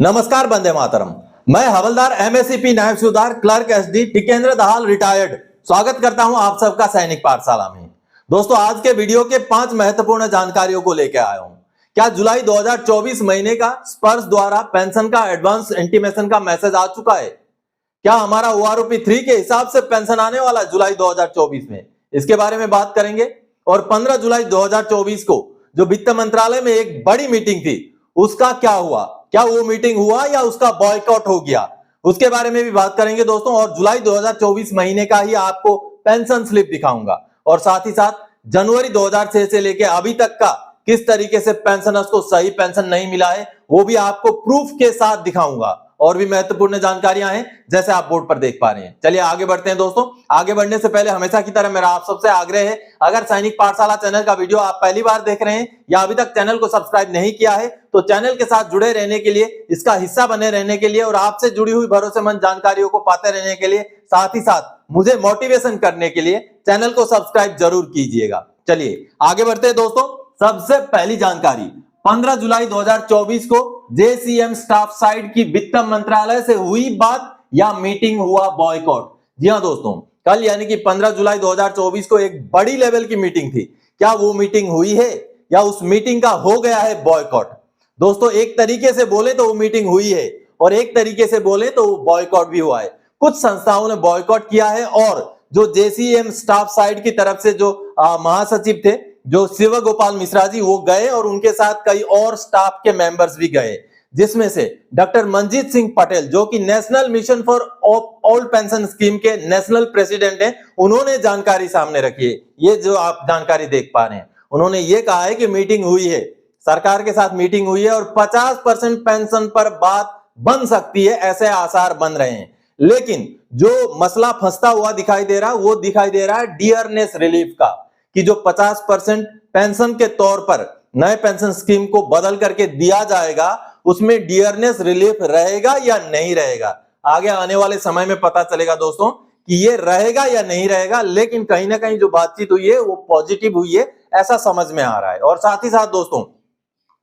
नमस्कार, वंदे मातरम। मैं हवलदार एमएससीपी नायब सूबेदार clerk SD Tikendra Dahal retired स्वागत करता हूं आप सबका सैनिक पाठशाला में। दोस्तों, आज के वीडियो के 5 महत्वपूर्ण जानकारियों को लेकर आया हूं। क्या जुलाई 2024 महीने का स्पर्श द्वारा पेंशन का एडवांस इंटीमेशन का मैसेज आ चुका है? क्या हमारा OROP 3 के हिसाब से पेंशन आने वाला जुलाई 2024 में? इसके बारे में बात करेंगे। और 15 जुलाई 2024 को जो वित्त मंत्रालय में एक बड़ी मीटिंग थी, उसका क्या हुआ? क्या वो मीटिंग हुआ या उसका बॉयकॉट हो गया? उसके बारे में भी बात करेंगे दोस्तों। और जुलाई 2024 महीने का ही आपको पेंशन स्लिप दिखाऊंगा और साथ ही साथ जनवरी 2006 से लेके अभी तक का किस तरीके से पेंशनर्स को सही पेंशन नहीं मिला है, वो भी आपको प्रूफ के साथ दिखाऊंगा। और भी महत्वपूर्ण जानकारियां हैं जैसे आप बोर्ड पर देख पा रहे हैं। चलिए आगे बढ़ते हैं दोस्तों। आगे बढ़ने से पहले हमेशा की तरह मेरा आप सबसे आग्रह है, अगर सैनिक पाठशाला चैनल का वीडियो आप पहली बार देख रहे हैं या अभी तक चैनल को सब्सक्राइब नहीं किया है, तो चैनल के साथ जुड़े रहने के लिए, इसका हिस्सा बने रहने के लिए और आपसे जुड़ी हुई भरोसेमंद जानकारियों को पाते रहने के लिए, साथ ही साथ मुझे मोटिवेशन करने के लिए चैनल को सब्सक्राइब जरूर कीजिएगा। चलिए आगे बढ़ते हैं दोस्तों। सबसे पहली जानकारी, 15 जुलाई 2024 को JCM स्टाफ साइड की वित्त मंत्रालय से हुई बात या मीटिंग हुआ बॉयकॉट? जी हां दोस्तों, कल यानी कि 15 जुलाई 2024 को एक बड़ी लेवल की मीटिंग थी। क्या वो मीटिंग हुई है या उस मीटिंग का हो गया है बॉयकॉट? दोस्तों, एक तरीके से बोले तो वो मीटिंग हुई है और एक तरीके से बोले तो वो बॉयकॉट भी हुआ है। कुछ संस्थाओं ने बॉयकॉट किया है और जो JCM स्टाफ साइड की तरफ से जो महासचिव थे, जो शिव गोपाल मिश्रा जी, वो गए और उनके साथ कई और स्टाफ के मेंबर्स भी गए, जिसमें से डॉक्टर मंजीत सिंह पटेल, जो कि national mission for old pension scheme के नेशनल प्रेसिडेंट हैं, उन्होंने जानकारी सामने रखी है। ये जो आप जानकारी देख पा रहे हैं, उन्होंने ये कहा है कि मीटिंग हुई है, सरकार के साथ मीटिंग हुई है और 50% पेंशन पर बात बन सकती है, ऐसे आसार बन रहे हैं। लेकिन जो मसला फंसता हुआ दिखाई दे रहा, वो दिखाई दे रहा है डियरनेस रिलीफ का, कि जो 50% पेंशन के तौर पर नए पेंशन स्कीम को बदल करके दिया जाएगा, उसमें डियरनेस रिलीफ रहेगा या नहीं रहेगा। आगे आने वाले समय में पता चलेगा दोस्तों कि ये रहेगा या नहीं रहेगा, लेकिन कहीं ना कहीं जो बातचीत हुई है वो पॉजिटिव हुई है, ऐसा समझ में आ रहा है। और साथ ही साथ दोस्तों,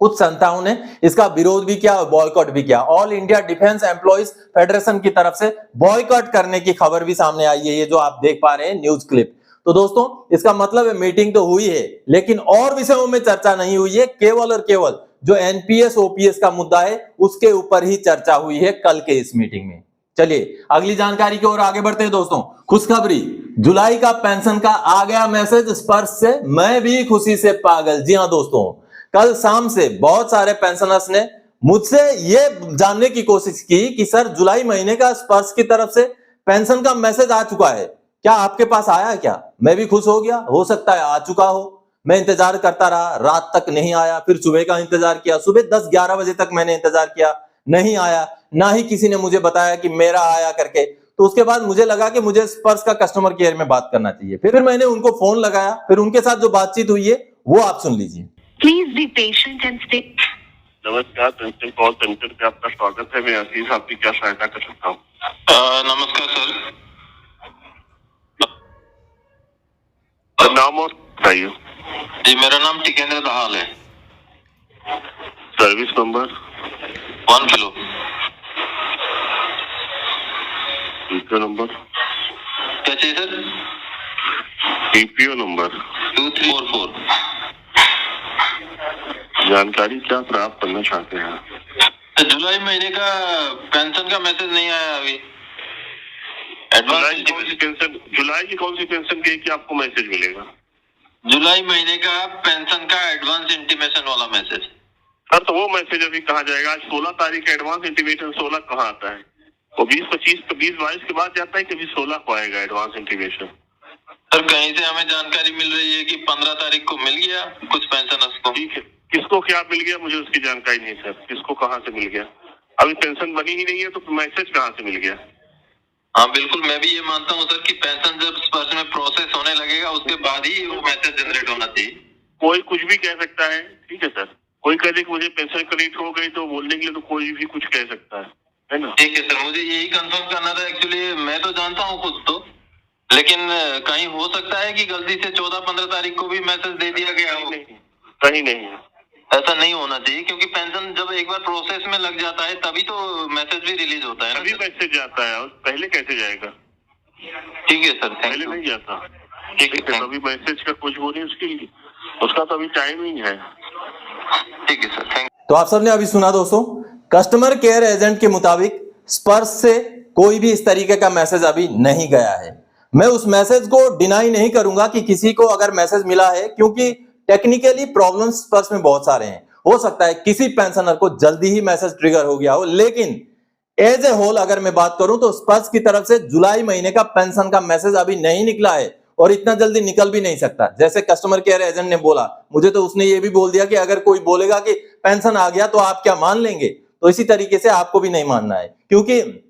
कुछ संस्थाओं ने इसका विरोध भी किया और बॉयकॉट भी किया। All India defence employees federation की तरफ से बॉयकॉट करने की खबर भी सामने आई है, ये जो आप देख पा रहे हैं न्यूज क्लिप। तो दोस्तों, इसका मतलब है मीटिंग तो हुई है, लेकिन और विषयों में चर्चा नहीं हुई है। केवल और केवल जो NPS OPS का मुद्दा है, उसके ऊपर ही चर्चा हुई है कल के इस मीटिंग में। चलिए अगली जानकारी की ओर आगे बढ़ते हैं दोस्तों। खुशखबरी, जुलाई का पेंशन का आ गया मैसेज स्पर्श से, मैं भी खुशी से पागल। जी हां दोस्तों, कल शाम से बहुत सारे पेंशनर्स ने मुझसे ये जानने की कोशिश की कि सर, जुलाई महीने का स्पर्श की तरफ से पेंशन का मैसेज आ चुका है, क्या आपके पास आया क्या? मैं भी खुश हो गया, हो सकता है आ चुका हो। मैं इंतजार करता रहा, रात तक नहीं आया, फिर सुबह का इंतजार किया, सुबह 10-11 बजे तक मैंने इंतजार किया, नहीं आया, ना ही किसी ने मुझे बताया कि मेरा आया करके। तो उसके बाद मुझे लगा कि मुझे स्पर्श का कस्टमर केयर में बात करना चाहिए। फिर मैंने उनको फोन लगाया, फिर उनके साथ जो बातचीत हुई है वो आप सुन लीजिए। Please be patient and stay. नमस्कार, पेंशन कॉल सेंटर पे आपका स्वागत है। मैं आशीष आपकी क्या सहायता कर सकता हूँ? नमस्कार सर। नाम और बताइए। जी, मेरा नाम टिकेंद्र दाहाल है। Service number 1 kilo. PPO number क्या चाहिए सर? PPO number 2344। जानकारी क्या प्राप्त करना चाहते हैं? तो जुलाई महीने का पेंशन का मैसेज नहीं आया अभी। जुलाई की कौन सी पेंशन की आपको मैसेज मिलेगा? जुलाई महीने का पेंशन का एडवांस इंटीमेशन वाला मैसेज। सर, तो वो मैसेज अभी कहाँ जाएगा? आज 16 तारीख एडवांस इंटीमेशन 16 कहाँ आता है? वो 20-22 के बाद जाता है कि 16 को आएगा एडवांस इंटीमेशन? सर, कहीं से हमें जानकारी मिल रही है कि 15 तारीख को मिल गया कुछ पेंशनर्स को। ठीक है, किसको क्या मिल गया मुझे उसकी जानकारी नहीं सर। किसको कहाँ से मिल गया? अभी पेंशन बनी ही नहीं है तो मैसेज कहाँ से मिल गया? हाँ बिल्कुल, मैं भी ये मानता हूँ सर कि पेंशन जब स्पर्श में प्रोसेस होने लगेगा उसके बाद ही वो मैसेज जनरेट होना चाहिए। कोई कुछ भी कह सकता है, ठीक है सर। कोई कह दे कि मुझे पेंशन क्रेडिट हो गई, तो बोलने के लिए तो कोई भी कुछ कह सकता है ना? ठीक है सर, मुझे यही कंफर्म करना था। एक्चुअली मैं तो जानता हूँ खुद तो, लेकिन कहीं हो सकता है कि गलती से 14-15 तारीख को भी मैसेज दे दिया गया हो। कहीं नहीं। ऐसा नहीं होना चाहिए, क्योंकि पेंशन जब एक बार प्रोसेस में लग जाता है तभी तो मैसेज भी रिलीज होता है ना अभी सर। मैसेज जाता है, और पहले कैसे जाएगा? ठीक है सर, थैंक पहले यू। नहीं जाता। ठीक है, ठीक है, तो अभी मैसेज का कुछ वो नहीं, उसका तो अभी टाइमिंग है। ठीक है सर, थैंक। तो आप सबने अभी सुना दोस्तों, कस्टमर केयर एजेंट के मुताबिक स्पर्श से कोई भी इस तरीके का मैसेज अभी नहीं गया है। मैं उस मैसेज को डिनाई नहीं करूंगा कि किसी को अगर मैसेज मिला है, क्योंकि टेक्निकली प्रॉब्लम्स स्पर्श में बहुत सारे हैं। हो सकता है किसी पेंशनर को जल्दी ही मैसेज ट्रिगर हो गया हो, लेकिन एज ए होल अगर मैं बात करूं तो स्पर्श की तरफ से जुलाई महीने का पेंशन का मैसेज अभी नहीं निकला है, और इतना जल्दी निकल भी नहीं सकता। जैसे कस्टमर केयर एजेंट ने बोला मुझे, तो उसने ये भी बोल दिया कि अगर कोई बोलेगा कि पेंशन आ गया तो आप क्या मान लेंगे, तो इसी तरीके से आपको भी नहीं मानना है, क्योंकि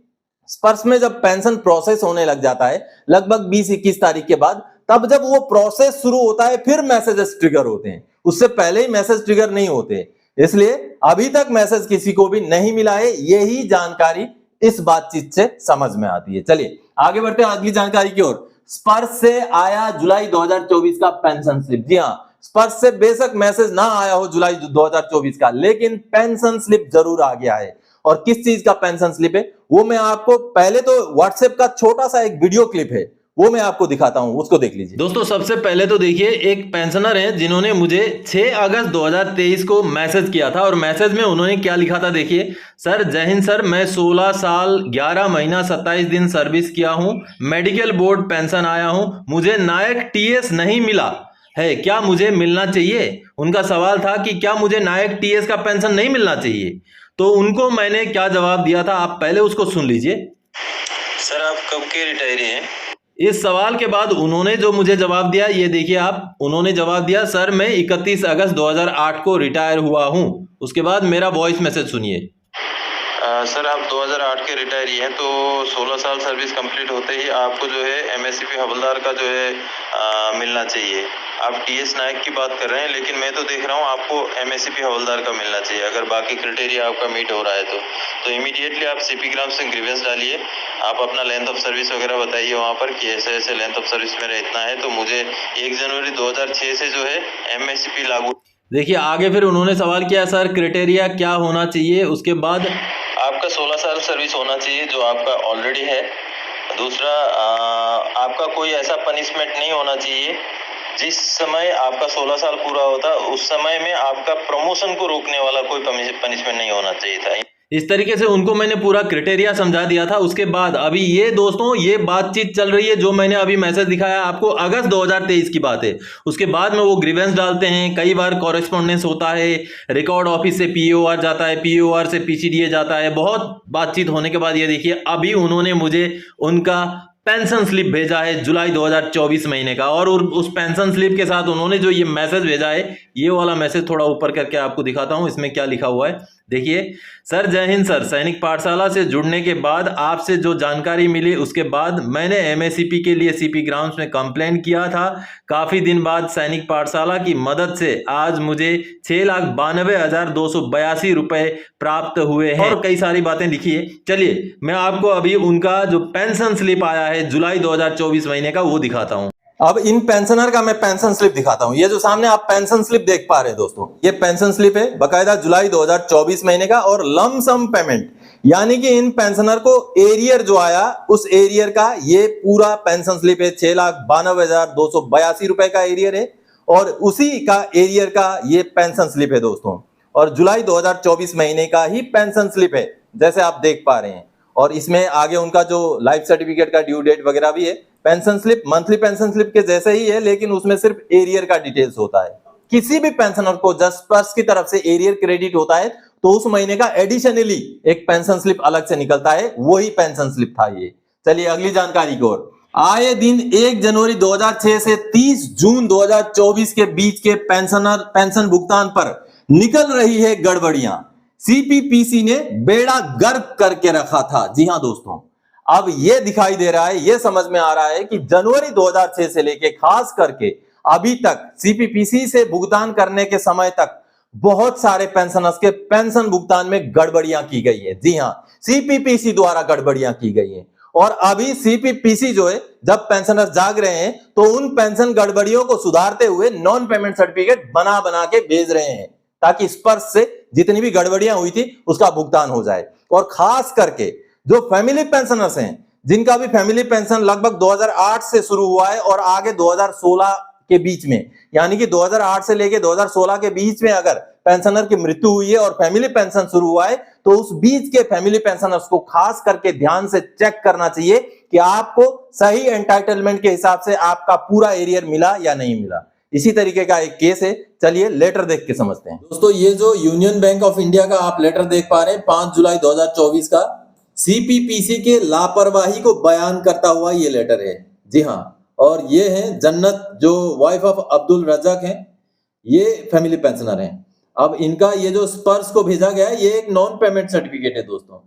स्पर्श में जब पेंशन प्रोसेस होने लग जाता है लगभग 20-21 तारीख के बाद, तब जब वो प्रोसेस शुरू होता है फिर मैसेजेस ट्रिगर होते हैं, उससे पहले ही मैसेज ट्रिगर नहीं होते। इसलिए अभी तक मैसेज किसी को भी नहीं मिला है, यही जानकारी इस बातचीत से समझ में आती है। चलिए आगे बढ़ते हैं अगली जानकारी की ओर। स्पर्श से आया जुलाई 2024 का पेंशन स्लिप। जी हाँ, स्पर्श से बेशक मैसेज ना आया हो जुलाई 2024 का, लेकिन पेंशन स्लिप जरूर आ गया है। और किस चीज का पेंशन स्लिप है वो मैं आपको, पहले तो व्हाट्सएप का छोटा सा एक वीडियो क्लिप है वो मैं आपको दिखाता हूं, उसको देख लीजिए। दोस्तों सबसे पहले तो देखिए, एक पेंशनर है जिन्होंने मुझे 6 अगस्त 2023 को मैसेज किया था, और मैसेज में उन्होंने क्या लिखा था देखिए। सर जय हिंद सर, मैं 16 साल 11 महीना 27 दिन सर्विस किया हूं, मेडिकल बोर्ड पेंशन आया हूं, मुझे नायक टीएस नहीं मिला है, क्या मुझे मिलना चाहिए? उनका सवाल था कि क्या मुझे नायक टीएस का पेंशन नहीं मिलना चाहिए। तो उनको मैंने क्या जवाब दिया था, आप पहले उसको सुन लीजिए। सर आप कब के रिटायरी हैं? इस सवाल के बाद उन्होंने जो मुझे जवाब दिया ये देखिए आप। उन्होंने जवाब दिया, सर मैं 31 अगस्त 2008 को रिटायर हुआ हूं। उसके बाद मेरा वॉइस मैसेज सुनिए। सर आप 2008 के रिटायरी हैं, तो 16 साल सर्विस कंप्लीट होते ही आपको जो है एमएससीपी हवलदार का जो है मिलना चाहिए। आप टीएस नायक की बात कर रहे हैं, लेकिन मैं तो देख रहा हूँ आपको एमएससीपी हवलदार का मिलना चाहिए, अगर बाकी क्राइटेरिया आपका मीट हो रहा है तो इमीडिएटली आप सीपी ग्राम से ग्रीवेंस डालिए। आप अपना लेंथ ऑफ सर्विस वगैरह बताइए वहाँ पर कि ऐसे ऐसे लेंथ ऑफ सर्विस मेरा इतना है, तो मुझे 1 जनवरी 2006 से जो है एमएससीपी लागू। देखिए आगे फिर उन्होंने सवाल किया, सर क्राइटेरिया क्या होना चाहिए। उसके बाद आपका 16 साल सर्विस होना चाहिए जो आपका ऑलरेडी है। दूसरा, आपका कोई ऐसा पनिशमेंट नहीं होना चाहिए जिस समय आपका 16 साल पूरा होता उस समय में आपका प्रमोशन को रोकने वाला कोई पनिशमेंट नहीं होना चाहिए था। इस तरीके से उनको मैंने पूरा क्राइटेरिया समझा दिया था। उसके बाद अभी ये दोस्तों ये बातचीत चल रही है, जो मैंने अभी मैसेज दिखाया आपको अगस्त 2023 की बात है। उसके बाद में वो ग्रीवेंस डालते हैं, कई बार कॉरेस्पॉन्डेंस होता है, रिकॉर्ड ऑफिस से पीओआर जाता है, पीओआर से पीसीडीए जाता है, बहुत बातचीत होने के बाद ये देखिए अभी उन्होंने मुझे उनका पेंशन स्लिप भेजा है जुलाई 2024 महीने का। और उस पेंशन स्लिप के साथ उन्होंने जो ये मैसेज भेजा है, ये वाला मैसेज थोड़ा ऊपर करके आपको दिखाता हूं, इसमें क्या लिखा हुआ है देखिए। सर जय हिंद सर, सैनिक पाठशाला से जुड़ने के बाद आपसे जो जानकारी मिली उसके बाद मैंने एमएससीपी के लिए सीपी ग्राउंड्स में कंप्लेन किया था। काफी दिन बाद सैनिक पाठशाला की मदद से आज मुझे 6,92,282 रुपए प्राप्त हुए हैं, और कई सारी बातें लिखी है। चलिए मैं आपको अभी उनका जो पेंशन स्लिप आया है जुलाई 2024 महीने का वो दिखाता हूं। अब इन पेंशनर का मैं पेंशन स्लिप दिखाता हूं। ये जो सामने आप पेंशन स्लिप देख पा रहे हैं दोस्तों, ये पेंशन स्लिप है बकायदा जुलाई 2024 महीने का, और लमसम पेमेंट यानी कि इन पेंशनर को एरियर जो आया उस एरियर का ये पूरा पेंशन स्लिप है। 6,92,282 रुपए का एरियर है, और उसी का एरियर का ये पेंशन स्लिप है दोस्तों, और जुलाई 2024 महीने का ही पेंशन स्लिप है जैसे आप देख पा रहे हैं। और इसमें आगे उनका जो लाइफ सर्टिफिकेट का ड्यू डेट वगैरह भी है। Pension slip monthly pension slip के जैसे ही है, लेकिन उसमें सिर्फ एरियर का डिटेल्स होता है। किसी भी पेंशनर को जब स्पर्श की तरफ से एरियर क्रेडिट होता है तो उस महीने का एडिशनली एक पेंशन स्लिप अलग से निकलता है, वही पेंशन स्लिप था ये। चलिए अगली जानकारी की ओर। आए दिन 1 जनवरी 2006 से 30 जून 2024 के बीच के पेंशन भुगतान पर निकल रही है गड़बड़ियां। सीपीपीसी ने बेड़ा गर्क करके रखा था। जी हां दोस्तों, अब यह दिखाई दे रहा है, यह समझ में आ रहा है कि जनवरी 2006 से लेके खास करके अभी तक सीपीपीसी से भुगतान करने के समय तक बहुत सारे पेंशनर्स के पेंशन भुगतान में गड़बड़ियां की गई है। जी हां, सीपीपीसी द्वारा गड़बड़ियां की गई हैं। और अभी सीपीपीसी जो है, जब पेंशनर्स जाग रहे हैं तो उन पेंशन गड़बड़ियों को सुधारते हुए नॉन पेमेंट सर्टिफिकेट बना बना के भेज रहे हैं। ताकि स्पर्श से जितनी भी गड़बड़ियां हुई थी उसका भुगतान हो जाए। और खास करके जो फैमिली पेंशनर्स हैं, जिनका भी फैमिली पेंशन लगभग 2008 से शुरू हुआ है और आगे 2016 के बीच में, यानी कि 2008 से लेके 2016 के बीच में अगर पेंशनर की मृत्यु हुई है और फैमिली पेंशन शुरू हुआ है, तो उस बीच के फैमिली पेंशनर्स को खास करके ध्यान से चेक करना चाहिए कि आपको सही एंटाइटलमेंट के हिसाब से आपका पूरा एरियर मिला या नहीं मिला। इसी तरीके का एक केस है, चलिए लेटर देख के समझते हैं। दोस्तों, ये जो यूनियन बैंक ऑफ इंडिया का आप लेटर देख पा रहे हैं 5 जुलाई 2024 का, सीपीपीसी के लापरवाही को बयान करता हुआ ये लेटर है। जी हाँ, और ये है जन्नत जो वाइफ ऑफ अब्दुल रज्जाक हैं, ये फैमिली पेंशनर हैं। अब इनका ये जो स्पर्श को भेजा गया है, ये एक नॉन पेमेंट सर्टिफिकेट है दोस्तों,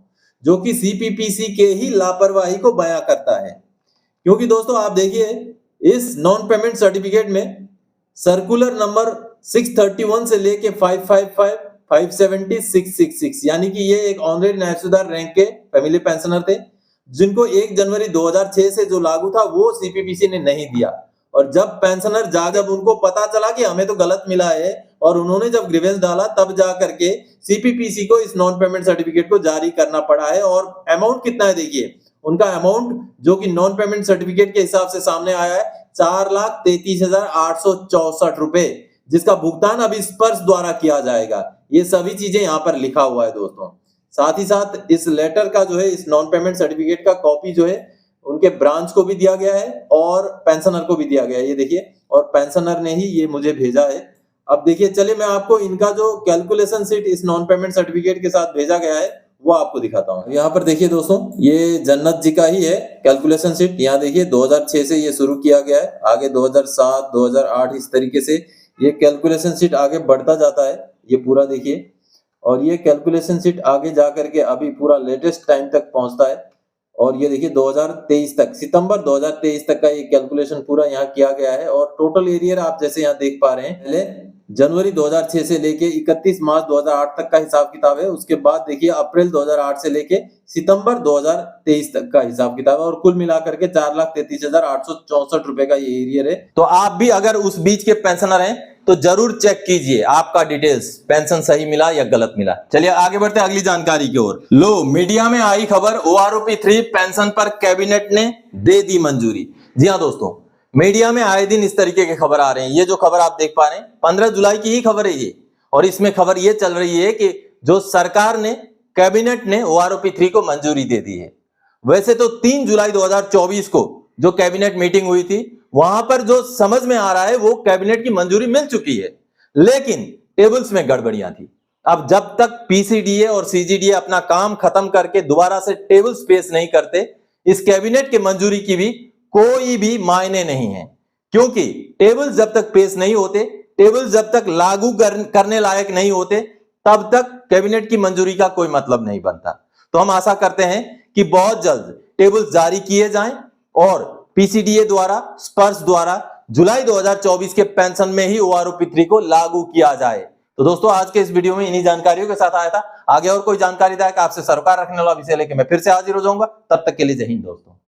जो कि सीपीपीसी के ही लापरवाही को बयां करता है। क्योंकि दोस्तों आप देखिए, इस नॉन पेमेंट सर्टिफिकेट में सर्कुलर नंबर 631 से लेके 555, 570, 666, यानी कि ये एक ऑनरेरी नायब रैंक के फैमिली पेंशनर थे, जिनको 1 जनवरी 2006 से जो लागू था वो सीपीपीसी ने नहीं दिया। और जब पेंशनर जब उनको पता चला कि हमें तो गलत मिला है और उन्होंने जब ग्रीवेंस डाला, तब जा करके सीपीपीसी को इस नॉन पेमेंट सर्टिफिकेट को जारी करना पड़ा है। और अमाउंट कितना है देखिए, उनका अमाउंट जो कि नॉन पेमेंट सर्टिफिकेट के हिसाब से सामने आया है 4,33,864 रुपए, जिसका भुगतान अभी स्पर्श द्वारा किया जाएगा। ये सभी चीजें यहाँ पर लिखा हुआ है दोस्तों। साथ ही साथ इस लेटर का जो है, इस नॉन पेमेंट सर्टिफिकेट का कॉपी जो है उनके ब्रांच को भी दिया गया है और पेंशनर को भी दिया गया है, ये देखिए, और पेंशनर ने ही ये मुझे भेजा है। अब देखिए, चलिए मैं आपको इनका जो कैलकुलेशन शीट इस नॉन पेमेंट सर्टिफिकेट के साथ भेजा गया है वो आपको दिखाता हूँ। यहाँ पर देखिए दोस्तों, ये जन्नत जी का ही है कैलकुलेशन शीट। यहाँ देखिए 2006 से ये शुरू किया गया है, आगे 2007, 2008 इस तरीके से ये कैलकुलेशन शीट आगे बढ़ता जाता है। ये पूरा देखिए, और ये कैलकुलेशन शीट आगे जा करके अभी पूरा लेटेस्ट टाइम तक पहुंचता है। और ये देखिए 2023 तक, सितंबर 2023 तक का ये कैलकुलेशन पूरा यहाँ किया गया है। और टोटल एरियर आप जैसे यहाँ देख पा रहे हैं, पहले जनवरी 2006 से लेके 31 मार्च 2008 तक का हिसाब किताब है। उसके बाद देखिए अप्रैल 2008 से लेके सितंबर 2023 तक का हिसाब किताब है, और कुल मिलाकर के 4,33,864 रुपए का ये एरियर है। तो आप भी अगर उस बीच के पेंशनर हैं तो जरूर चेक कीजिए आपका डिटेल्स, पेंशन सही मिला या गलत मिला। चलिए आगे बढ़ते हैं अगली जानकारी की ओर। लो, मीडिया में आई खबर, OROP 3 पेंशन पर कैबिनेट ने दे दी मंजूरी। जी हाँ दोस्तों, मीडिया में आए दिन इस तरीके की खबर आ रहे हैं। ये जो खबर आप देख पा रहे हैं 15 जुलाई की ही खबर है ये, और इसमें खबर ये चल रही है कि जो सरकार ने, कैबिनेट ने OROP 3 को मंजूरी दे दी है। वैसे तो 3 जुलाई 2024 को जो कैबिनेट मीटिंग हुई थी, वहां पर जो समझ में आ रहा है वो कैबिनेट की मंजूरी मिल चुकी है, लेकिन टेबल्स में गड़बड़ियां थी। अब जब तक PCDA और CGDA अपना काम खत्म करके दोबारा से टेबल्स पेश नहीं करते, इस कैबिनेट की मंजूरी की भी कोई भी मायने नहीं है। क्योंकि टेबल्स जब तक पेश नहीं होते, टेबल्स जब तक लागू करने लायक नहीं होते, तब तक कैबिनेट की मंजूरी का कोई मतलब नहीं बनता। तो हम आशा करते हैं कि बहुत जल्द टेबल्स जारी किए जाएं और PCDA द्वारा, स्पर्श द्वारा जुलाई 2024 के पेंशन में ही OROP 3 को लागू किया जाए। तो दोस्तों, आज के इस वीडियो में इन्हीं जानकारियों के साथ आया था। आगे और कोई जानकारी दायक आपसे सरोकार रखने वाला विषय लेके मैं फिर से हाजिर हो जाऊंगा। तब तक के लिए जय हिंद दोस्तों।